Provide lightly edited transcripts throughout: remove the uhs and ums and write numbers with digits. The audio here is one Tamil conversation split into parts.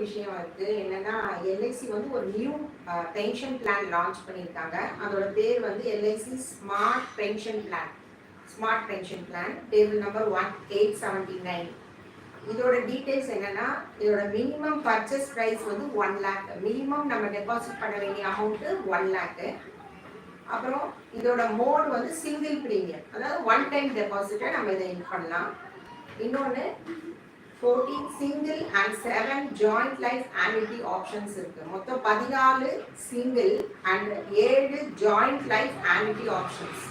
விஷயம் இருக்கு. என்னன்னா எல்ஐசி வந்து ஒரு நியூ பென்ஷன் பிளான் லான்ச் பண்ணியிருக்காங்க. அதோட பேர் வந்து LIC smart pension plan. Smart pension plan table number 1879. இதோட டீடைல்ஸ் என்னன்னா, இதோட மினிமம் பர்ச்சேஸ் பிரைஸ் வந்து 1 lakh. மினிமம் நம்ம டெபாசிட் பண்ண வேண்டிய அமௌண்ட் 1 lakh. அப்புறம் இதோட மோட் வந்து சிங்கிள் பிரீமியம், அதாவது ஒன் டைம் டெபாசிட்டை நம்ம இதை இது பண்ணலாம். இன்னொன்று 14 single and 7 joint life annuity options இருக்கு. மொத்தம் 14 single and 7 joint life annuity options.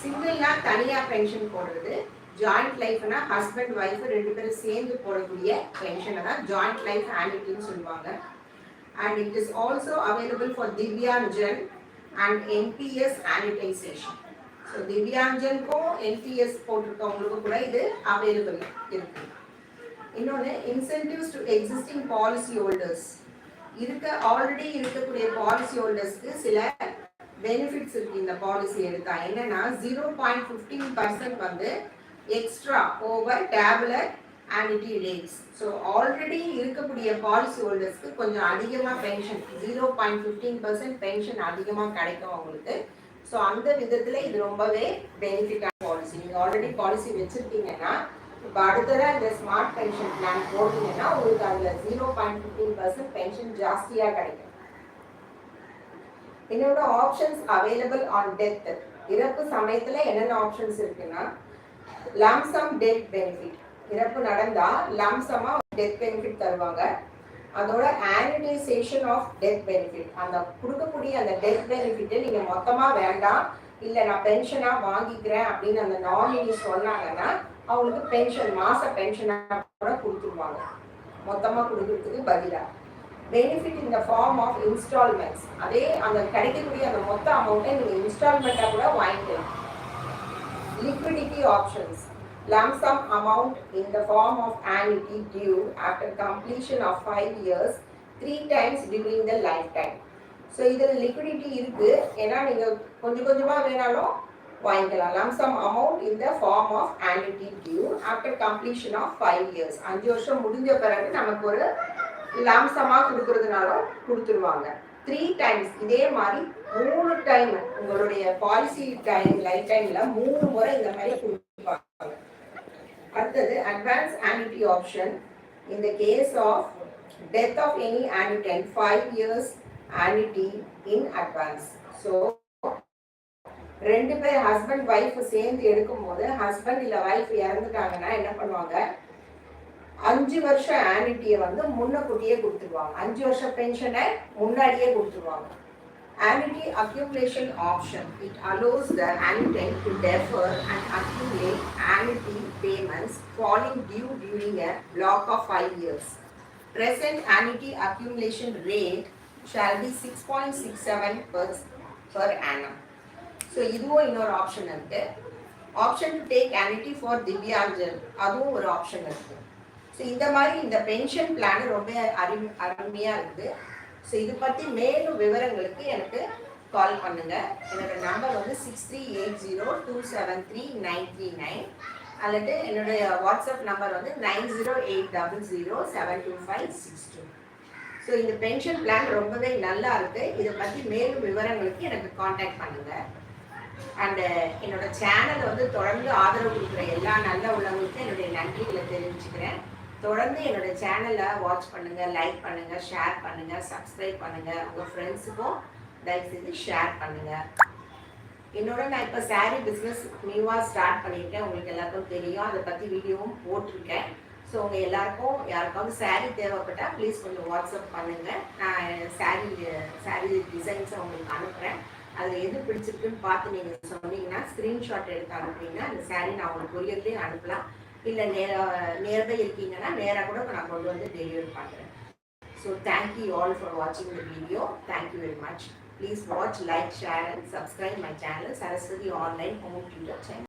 சிங்கிள்னா தனியா பென்ஷன் போடுறது, ஜாயிண்ட் லைஃப்னா ஹஸ்பண்ட் ஒய்ஃப் ரெண்டு பேரும் சேர்ந்து போடக்கூடிய பென்ஷனை தான் ஜாயிண்ட் லைஃப் ஆன்னுட்டின்னு சொல்லுவாங்க. And it is also available for Divyangjan and NPS annuitisation. So திவ்யாஞ்சனுக்கும் என்பிஎஸ் போட்டிருக்கவங்களுக்கும் கூட இது அவைலபிள் இருக்கு. இன்னொன்று incentives to existing policy holders. Already இருக்கக்கூடிய பாலிசி ஹோல்டர்ஸ்க்கு சில பெனிஃபிட்ஸ் இருக்கு. இந்த பாலிசி எடுத்தா என்னன்னா 0.15% வந்து extra over tabular annuity rates. So already இருக்கக்கூடிய பாலிசி ஹோல்டர்ஸ்க்கு கொஞ்சம் அதிகமாக பென்ஷன் 0.15% பென்ஷன் அதிகமாக கிடைக்கும் அவங்களுக்கு. ஸோ அந்த விதத்தில் இது ரொம்பவே பெனிஃபிட்டான பாலிசி. நீங்கள் ஆல்ரெடி பாலிசி வச்சுருக்கீங்கன்னா இப்போ அடுத்ததாக இந்த ஸ்மார்ட் பென்ஷன் பிளான் போட்டீங்கன்னா உங்களுக்கு அதில் 0.15% பென்ஷன் ஜாஸ்தியாக கிடைக்கும். என்னோட ஆப்ஷன்ஸ் அவைலபிள் ஆன் டெத். இறப்பு சமயத்தில் என்னென்ன ஆப்ஷன்ஸ் இருக்குன்னா, லம்சம் டெத் பெனிஃபிட். இறப்பு நடந்தா லம்சமா டெத் பெனிஃபிட் தருவாங்க. அதோட ஆனுடைசேஷன் ஆஃப் டெத் பெனிஃபிட், அந்த கொடுக்கக்கூடிய அந்த டெத் பெனிஃபிட்டை நீங்கள் மொத்தமாக வேண்டாம், இல்லை நான் பென்ஷனாக வாங்கிக்கிறேன் அப்படின்னு அந்த நாமினி சொன்னாங்கன்னா அவங்களுக்கு பென்ஷன் மாச பென்ஷனாக கூட கொடுத்துருவாங்க, மொத்தமாக கொடுக்கறதுக்கு பதிலாக. Benefit in the form of installments, அதே அந்த கிடைக்கக்கூடிய அந்த மொத்த அமௌண்ட்டை நீங்கள் இன்ஸ்டால்மெண்ட்டாக கூட வாங்கிக்கலாம். Liquidity options, lump sum amount in the form of annuity due after completion of 5 years 3 times during the lifetime. So இதில் லிக்விடிட்டி இருக்கு, ஏன்னா நீங்கள் கொஞ்சம் கொஞ்சமாக வேணாலும் வாங்கிக்கலாம். lump sum amount in the form of annuity due after completion of 5 years. 5 வருஷம் முடிஞ்ச பிறகு நமக்கு ஒரு lump sum கொடுக்கறதுனாலும் கொடுத்துருவாங்க. 3 times, இதே மாதிரி 3 டைம் உங்களுடைய பாலிசி டைம் லைஃப் டைமில் 3 முறை இந்த மாதிரி கொடுப்பாங்க. அடுத்தது advance annuity option. In the case of death of any annuitant, 5 years annuity in advance. So ரெண்டு பேர் ஹஸ்பண்ட் ஒய்ஃப் சேர்ந்து எடுக்கும் போது ஹஸ்பண்ட் இல்லை ஒய்ஃப் இறந்துட்டாங்கன்னா என்ன பண்ணுவாங்க, 5 வருஷம் ஆன்னுட்டியை வந்து முன்னக்கூட்டியே கொடுத்துருவாங்க. 5 வருஷம் பென்ஷனை முன்னாடியே கொடுத்துருவாங்க. Annuity accumulation option. It allows the annuitant to defer and accumulate annuity payments falling due during a block of 5 years. Present annuity accumulation rate shall be 6.67% per annum. So இதுவும் இன்னொரு ஆப்ஷன் இருக்கு. Option to take annuity for Divyangjan, அதுவும் ஒரு ஆப்ஷன் இருக்கு. ஸோ இந்த மாதிரி இந்த பென்ஷன் பிளான் ரொம்ப அருமையாக இருக்குது. ஸோ இது பற்றி மேலும் விவரங்களுக்கு எனக்கு கால் பண்ணுங்கள். என்னோடய நம்பர் வந்து 6380273939, அல்லது என்னுடைய வாட்ஸ்அப் நம்பர் வந்து 9080072562. ஸோ இந்த பென்ஷன் பிளான் ரொம்பவே நல்லா இருக்குது. இதை பற்றி மேலும் விவரங்களுக்கு எனக்கு காண்டாக்ட் பண்ணுங்கள். அண்டு என்னோட சேனலை வந்து தொடர்ந்து ஆதரவு கொடுக்குற எல்லா நல்ல உள்ளவங்களுக்கும் என்னுடைய நன்றிகளை தெரிவிச்சுக்கிறேன். தொடர்ந்து என்னோட சேனலை வாட்ச் பண்ணுங்கள், லைக் பண்ணுங்கள், ஷேர் பண்ணுங்கள், சப்ஸ்கிரைப் பண்ணுங்கள். உங்கள் ஃப்ரெண்ட்ஸுக்கும் தயவுசெய்து ஷேர் பண்ணுங்கள். நான் இப்போ சாரீ பிஸ்னஸ் நியூவாக ஸ்டார்ட் பண்ணியிருக்கேன், உங்களுக்கு எல்லாருக்கும் தெரியும். அதை பற்றி வீடியோவும் போட்டிருக்கேன். ஸோ உங்கள் எல்லாருக்கும் யாருக்காவது சாரீ தேவைப்பட்டால் ப்ளீஸ் கொஞ்சம் வாட்ஸ்அப் பண்ணுங்கள். நான் சாரீ டிசைன்ஸை உங்களுக்கு அனுப்புகிறேன். அதில் எது பிடிச்சிருக்குன்னு பார்த்து நீங்கள் சொன்னீங்கன்னா ஸ்க்ரீன்ஷாட் எடுத்து அனுப்புனீங்கன்னா அந்த சாரீ நான் உங்களுக்கு கொரியர்லேயும் அனுப்பலாம். இல்லை நேரவே இருக்கீங்கன்னா நேராக கூட நான் கொண்டு வந்து டெலிவரி பண்ணுறேன். ஸோ தேங்க்யூ ஆல் ஃபார் வாட்சிங் the video. Thank you very much. Please watch, like, share and subscribe my channel, Saraswati online home tutor channel.